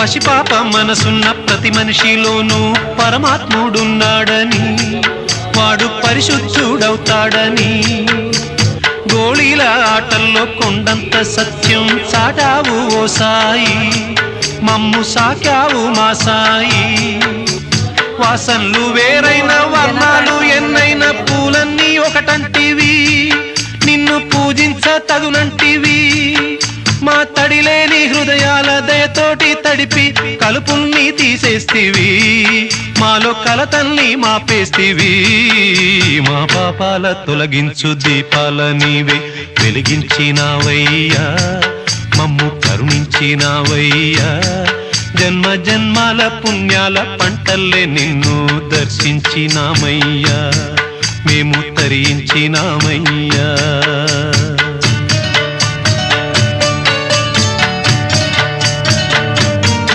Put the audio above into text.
పసిపాప మనసున్న ప్రతి మనిషిలోనూ పరమాత్ముడున్నాడని, వాడు పరిశుద్ధుడవుతాడని, గోళీల ఆటల్లో కొండంత సత్యం చాటావు ఓ సాయి, మమ్ము సాకావు మా సాయి. వాసనలు వేరైన వర్ణాలు ఎన్నైన పూలన్నీ ఒకటంటివి, నిన్ను పూజించ తగునంటివి. మా తడిలేని హృదయాల దయతోటి తడిపి కలుపుల్ని తీసేస్తివి, మాలో కలతల్ని మాపేస్తివి. మా పాపాల తొలగించు దీపాల నీవే వెలిగించినావయ్యా, మమ్ము కరుణించినావయ్యా. జన్మ జన్మాల పుణ్యాల పంటల్లే నిన్ను దర్శించినామయ్యా, మేము తరించినామయ్యా.